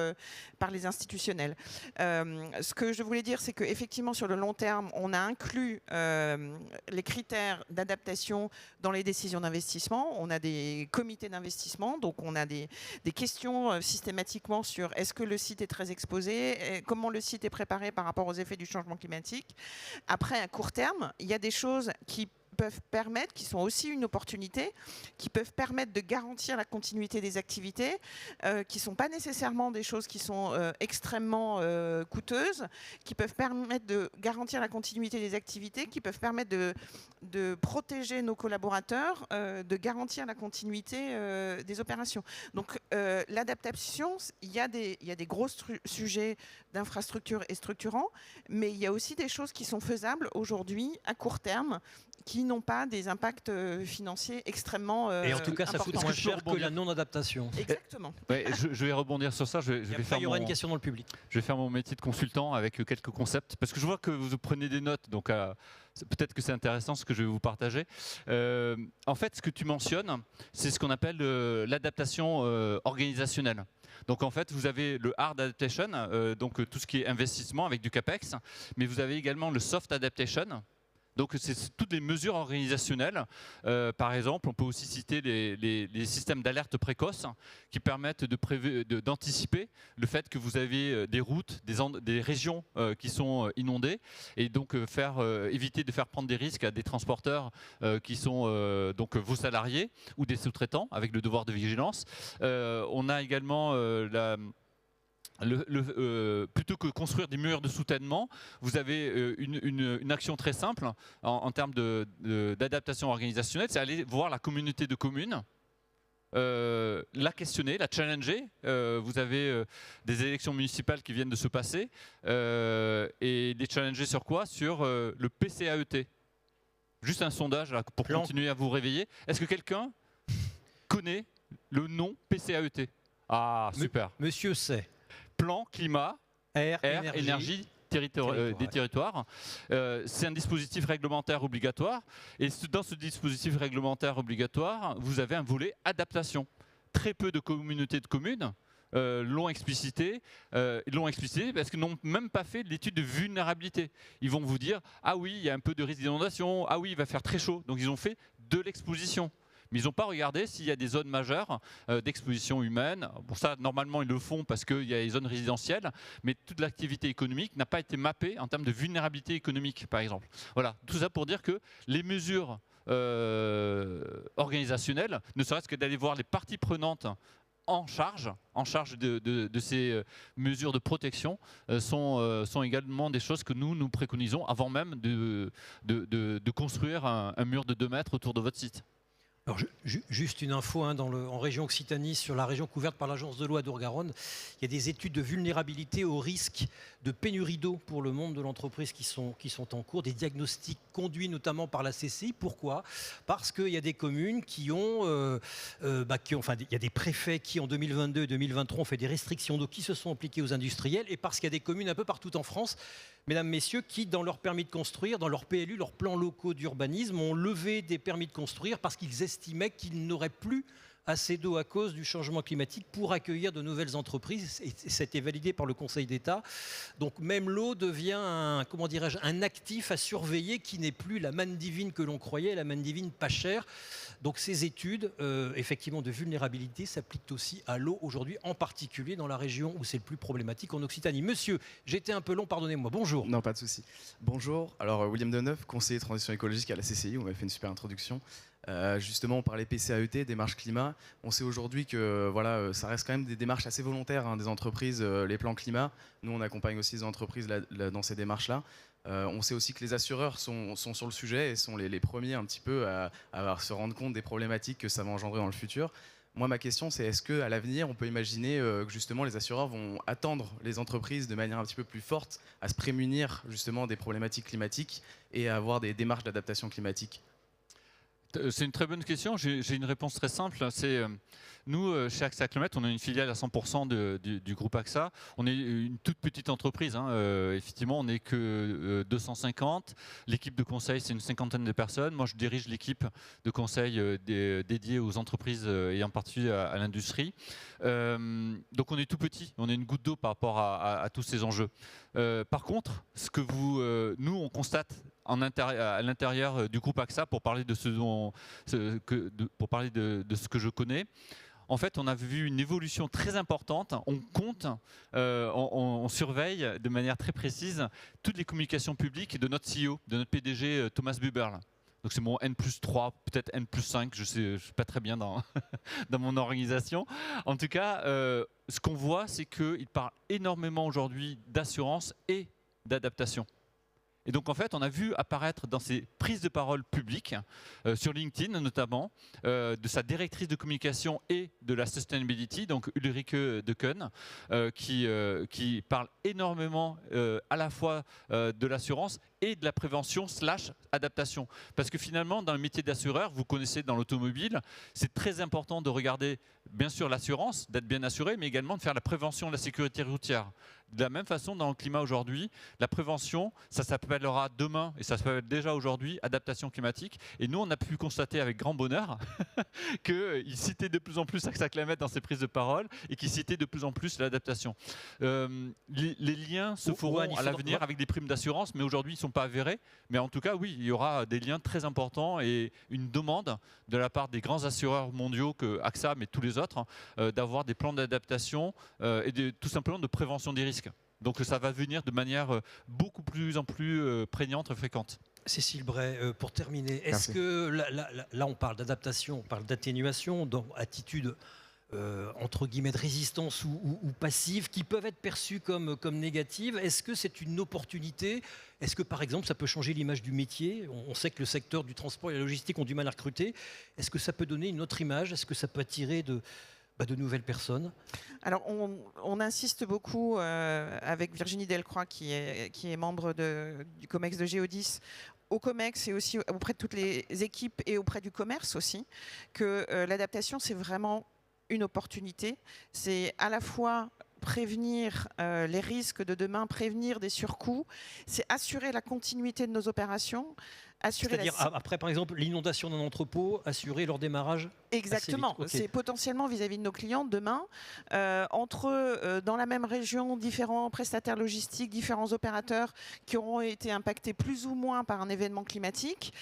B: les institutionnels. Ce que je voulais dire, c'est qu'effectivement, sur le long terme, on a inclus les critères d'adaptation dans les décisions d'investissement. On a des comités d'investissement, donc on a des questions systématiquement sur est-ce que le site est très exposé, comment le site est préparé par rapport aux effets du changement climatique. Après, à court terme, il y a des choses qui peuvent permettre, qui sont aussi une opportunité, qui peuvent permettre de garantir la continuité des activités, qui ne sont pas nécessairement des choses qui sont extrêmement coûteuses, qui peuvent permettre de garantir la continuité des activités, qui peuvent permettre de protéger nos collaborateurs, de garantir la continuité des opérations. Donc l'adaptation, il y a des gros sujets d'infrastructure et structurants, mais il y a aussi des choses qui sont faisables aujourd'hui à court terme, qui n'ont pas des impacts financiers extrêmement
A: Et en tout cas, ça coûte
B: importants.
A: moins cher que la non-adaptation.
B: Exactement.
C: Ouais, je vais rebondir sur ça. Je vais
A: Après,
C: faire
A: il y aura
C: mon-
A: une question dans le public.
C: Je vais faire mon métier de consultant avec quelques concepts, parce que je vois que vous prenez des notes, donc peut-être que c'est intéressant ce que je vais vous partager. En fait, ce que tu mentionnes, c'est ce qu'on appelle l'adaptation organisationnelle. Donc en fait, vous avez le hard adaptation, donc tout ce qui est investissement avec du capex, mais vous avez également le soft adaptation. Donc c'est toutes les mesures organisationnelles. Par exemple, on peut aussi citer les systèmes d'alerte précoce qui permettent d'anticiper le fait que vous avez des routes, des régions qui sont inondées, et donc éviter de faire prendre des risques à des transporteurs qui sont donc vos salariés ou des sous-traitants avec le devoir de vigilance. On a également plutôt que construire des murs de soutènement, vous avez une action très simple en termes d'adaptation organisationnelle, c'est aller voir la communauté de communes, la questionner, la challenger. Vous avez des élections municipales qui viennent de se passer et les challenger sur quoi? Sur le PCAET. Juste un sondage là, pour continuer à vous réveiller. Est-ce que quelqu'un connaît le nom PCAET? Ah, super.
A: Monsieur sait.
C: Plan climat,
A: Air,
C: énergie des territoires. C'est un dispositif réglementaire obligatoire. Et dans ce dispositif réglementaire obligatoire, vous avez un volet adaptation. Très peu de communautés de communes l'ont explicité parce qu'ils n'ont même pas fait l'étude de vulnérabilité. Ils vont vous dire, ah oui, il y a un peu de risque d'inondation, ah oui, il va faire très chaud. Donc ils ont fait de l'exposition. Mais ils n'ont pas regardé s'il y a des zones majeures d'exposition humaine. Pour ça, normalement, ils le font parce qu'il y a des zones résidentielles, mais toute l'activité économique n'a pas été mappée en termes de vulnérabilité économique, par exemple. Voilà, tout ça pour dire que les mesures organisationnelles, ne serait-ce que d'aller voir les parties prenantes en charge de ces mesures de protection, sont également des choses que nous préconisons avant même de construire un mur de 2 mètres autour de votre site.
A: Alors, juste une info, hein, en région Occitanie, sur la région couverte par l'agence de l'eau Adour-Garonne, il y a des études de vulnérabilité au risque de pénurie d'eau pour le monde de l'entreprise qui sont en cours, des diagnostics conduits notamment par la CCI. Pourquoi? Parce qu'il y a des communes il y a des préfets qui en 2022 et 2023 ont fait des restrictions d'eau qui se sont appliquées aux industriels, et parce qu'il y a des communes un peu partout en France, mesdames, messieurs, qui, dans leur permis de construire, dans leur PLU, leurs plans locaux d'urbanisme, ont levé des permis de construire parce qu'ils estimaient qu'ils n'auraient plus assez d'eau à cause du changement climatique pour accueillir de nouvelles entreprises. Et ça a été validé par le Conseil d'État. Donc même l'eau devient un actif à surveiller qui n'est plus la manne divine que l'on croyait, la manne divine pas chère. Donc ces études, effectivement, de vulnérabilité s'appliquent aussi à l'eau aujourd'hui, en particulier dans la région où c'est le plus problématique, en Occitanie. Monsieur, j'étais un peu long, pardonnez-moi. Bonjour.
G: Non, pas de souci. Bonjour. Alors, William Deneuve, conseiller transition écologique à la CCI. On m'a fait une super introduction. Justement, on parlait PCAET, démarche climat. On sait aujourd'hui que ça reste quand même des démarches assez volontaires des entreprises, les plans climat. Nous, on accompagne aussi les entreprises dans ces démarches-là. On sait aussi que les assureurs sont sur le sujet et sont les premiers un petit peu à se rendre compte des problématiques que ça va engendrer dans le futur. Moi, ma question, c'est est-ce qu'à l'avenir, on peut imaginer que justement les assureurs vont attendre les entreprises de manière un petit peu plus forte à se prémunir justement des problématiques climatiques et à avoir des démarches d'adaptation climatique?
C: C'est une très bonne question. J'ai une réponse très simple. C'est nous, chez AXA Climate, on est une filiale à 100% du groupe AXA. On est une toute petite entreprise. Effectivement, on n'est que 250. L'équipe de conseil, c'est une cinquantaine de personnes. Moi, je dirige l'équipe de conseil dédiée aux entreprises et en particulier à l'industrie. Donc, on est tout petit. On est une goutte d'eau par rapport à tous ces enjeux. Par contre, ce que nous, on constate à l'intérieur du groupe AXA, pour parler de ce que je connais. En fait, on a vu une évolution très importante. On compte, on surveille de manière très précise toutes les communications publiques de notre CEO, de notre PDG Thomas Buberl. Donc c'est mon N+3, peut-être N+5, je ne suis pas très bien dans mon organisation. En tout cas, ce qu'on voit, c'est qu'il parle énormément aujourd'hui d'assurance et d'adaptation. Et donc en fait, on a vu apparaître dans ses prises de parole publiques, sur LinkedIn notamment, de sa directrice de communication et de la sustainability, donc Ulrike Decken, qui parle énormément à la fois de l'assurance et de la prévention / adaptation. Parce que finalement, dans le métier d'assureur, vous connaissez dans l'automobile, c'est très important de regarder bien sûr l'assurance, d'être bien assuré, mais également de faire la prévention de la sécurité routière. De la même façon, dans le climat aujourd'hui, la prévention, ça s'appellera demain, et ça s'appelle déjà aujourd'hui, adaptation climatique. Et nous, on a pu constater avec grand bonheur qu'il citait de plus en plus AXA Climate dans ses prises de parole et qu'il citait de plus en plus l'adaptation. Les liens se feront à l'avenir avec des primes d'assurance, mais aujourd'hui, ils ne sont pas avérés. Mais en tout cas, oui, il y aura des liens très importants et une demande de la part des grands assureurs mondiaux que AXA, mais tous les autres, d'avoir des plans d'adaptation et tout simplement de prévention des risques. Donc ça va venir de manière beaucoup plus prégnante et fréquente.
A: Cécile Bray, pour terminer, est-ce que là on parle d'adaptation, on parle d'atténuation, dans attitude entre guillemets de résistance ou passive qui peuvent être perçues comme négatives. Est-ce que c'est une opportunité? Est-ce que par exemple ça peut changer l'image du métier? On sait que le secteur du transport et la logistique ont du mal à recruter. Est-ce que ça peut donner une autre image? Est-ce que ça peut attirer de nouvelles personnes?
B: Alors, on insiste beaucoup avec Virginie Delcroix, qui est membre du COMEX de Géodis, au COMEX et aussi auprès de toutes les équipes et auprès du commerce aussi, que l'adaptation, c'est vraiment une opportunité. C'est à la fois prévenir les risques de demain, prévenir des surcoûts, c'est assurer la continuité de nos opérations.
A: C'est-à-dire après, par exemple, l'inondation d'un entrepôt, assurer leur démarrage.
B: Exactement. Okay. C'est potentiellement vis-à-vis de nos clients demain, entre dans la même région, différents prestataires logistiques, différents opérateurs qui auront été impactés plus ou moins par un événement climatique.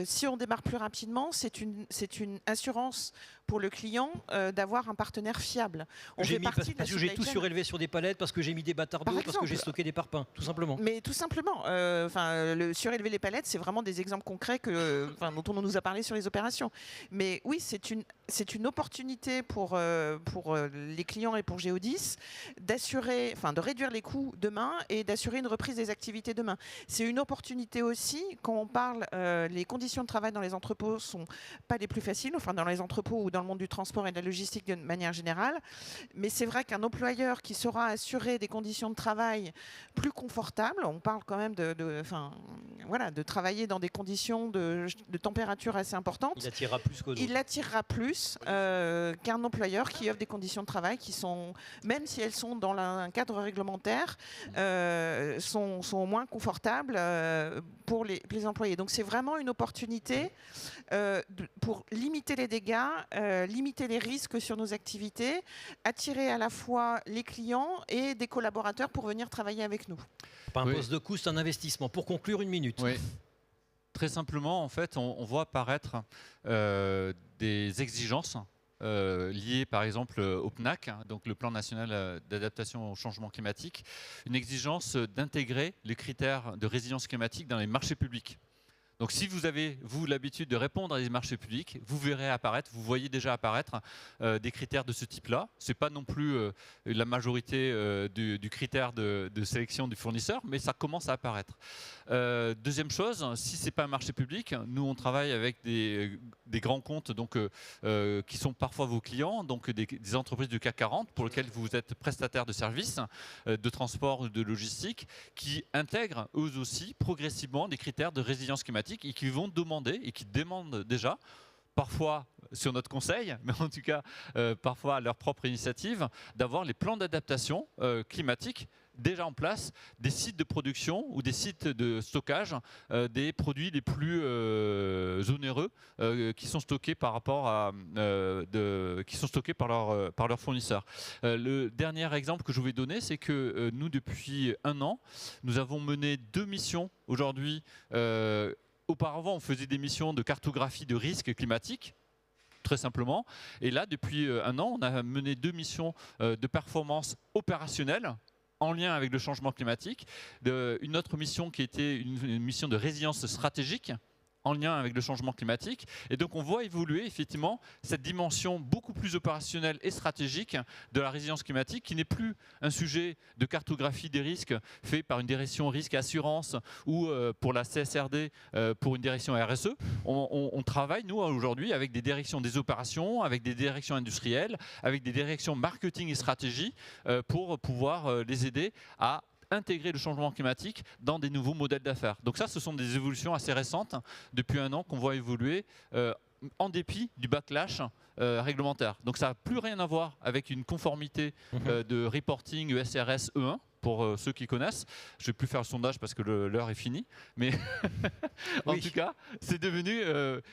B: Si on démarre plus rapidement, c'est une assurance pour le client d'avoir un partenaire fiable.
A: Parce que j'ai tout surélevé sur des palettes, parce que j'ai mis des bâtards d'eau, parce que j'ai stocké des parpaings, tout simplement.
B: Mais tout simplement, le surélever les palettes, c'est vraiment des exemples concrets dont on nous a parlé sur les opérations. Mais oui, c'est une opportunité pour les clients et pour Géodis de réduire les coûts demain et d'assurer une reprise des activités demain. C'est une opportunité aussi quand on parle, les conditions de travail dans les entrepôts sont pas les plus faciles, dans les entrepôts ou dans le monde du transport et de la logistique de manière générale. Mais c'est vrai qu'un employeur qui saura assurer des conditions de travail plus confortables, on parle quand même de travailler dans des conditions de température assez importantes.
A: Il attirera plus qu'aux autres.
B: Il attirera plus qu'un employeur qui offre des conditions de travail qui sont, même si elles sont dans un cadre réglementaire, sont moins confortables pour les employés. Donc c'est vraiment une opportunité pour limiter les dégâts, limiter les risques sur nos activités, attirer à la fois les clients et des collaborateurs pour venir travailler avec nous.
A: Pas un poste de coût, c'est un investissement. Pour conclure, 1 minute.
C: Oui. Très simplement, en fait, on voit apparaître des exigences liées, par exemple, au PNAC, donc le Plan national d'adaptation au changement climatique, une exigence d'intégrer les critères de résilience climatique dans les marchés publics. Donc si vous avez, l'habitude de répondre à des marchés publics, vous voyez déjà apparaître des critères de ce type-là. Ce n'est pas non plus la majorité du critère de sélection du fournisseur, mais ça commence à apparaître. Deuxième chose, si ce n'est pas un marché public, nous on travaille avec des grands comptes qui sont parfois vos clients, donc des entreprises du CAC 40 pour lesquelles vous êtes prestataire de services, de transport ou de logistique, qui intègrent eux aussi progressivement des critères de résilience climatique climatique et qui vont demander et qui demandent déjà, parfois sur notre conseil, mais en tout cas parfois à leur propre initiative, d'avoir les plans d'adaptation climatique déjà en place, des sites de production ou des sites de stockage des produits les plus onéreux qui sont stockés par rapport à qui sont stockés par leurs fournisseurs. Le dernier exemple que je vais donner, c'est que nous depuis 1 an, nous avons mené 2 missions aujourd'hui. Auparavant, on faisait des missions de cartographie de risques climatiques, très simplement. Et là, depuis 1 an, on a mené 2 missions de performance opérationnelle en lien avec le changement climatique. Une autre mission qui était une mission de résilience stratégique en lien avec le changement climatique. Et donc on voit évoluer effectivement cette dimension beaucoup plus opérationnelle et stratégique de la résilience climatique, qui n'est plus un sujet de cartographie des risques fait par une direction risque et assurance ou pour la CSRD pour une direction RSE. On travaille nous aujourd'hui avec des directions des opérations, avec des directions industrielles, avec des directions marketing et stratégie pour pouvoir les aider à intégrer le changement climatique dans des nouveaux modèles d'affaires. Donc ça, ce sont des évolutions assez récentes depuis 1 an qu'on voit évoluer en dépit du backlash réglementaire. Donc ça n'a plus rien à voir avec une conformité de reporting ESRS E1 pour ceux qui connaissent. Je ne vais plus faire le sondage parce que l'heure est finie, mais en tout cas, c'est devenu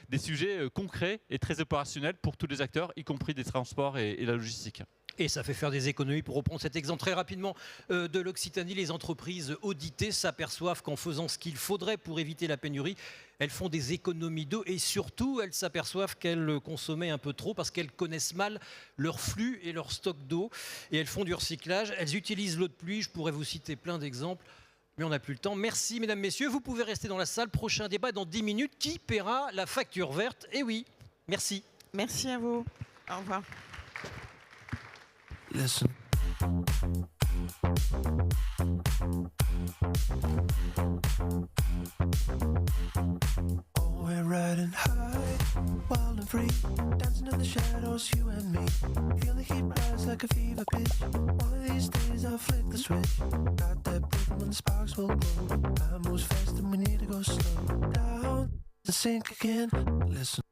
C: des sujets concrets et très opérationnels pour tous les acteurs, y compris des transports et la logistique.
A: Et ça fait faire des économies. Pour reprendre cet exemple très rapidement de l'Occitanie, les entreprises auditées s'aperçoivent qu'en faisant ce qu'il faudrait pour éviter la pénurie, elles font des économies d'eau et surtout elles s'aperçoivent qu'elles consommaient un peu trop parce qu'elles connaissent mal leur flux et leur stock d'eau et elles font du recyclage. Elles utilisent l'eau de pluie. Je pourrais vous citer plein d'exemples, mais on n'a plus le temps. Merci mesdames, messieurs. Vous pouvez rester dans la salle. Prochain débat dans 10 minutes. Qui paiera la facture verte? Eh oui, merci.
B: Merci à vous. Au revoir.
H: Listen. Oh, we're riding high, wild and free, dancing in the shadows, you and me. Feel the heat rise like a fever pitch. One of these days I'll flick the switch. Got that rhythm when the sparks will glow. Time moves fast and we need to go slow down and sink again. Listen.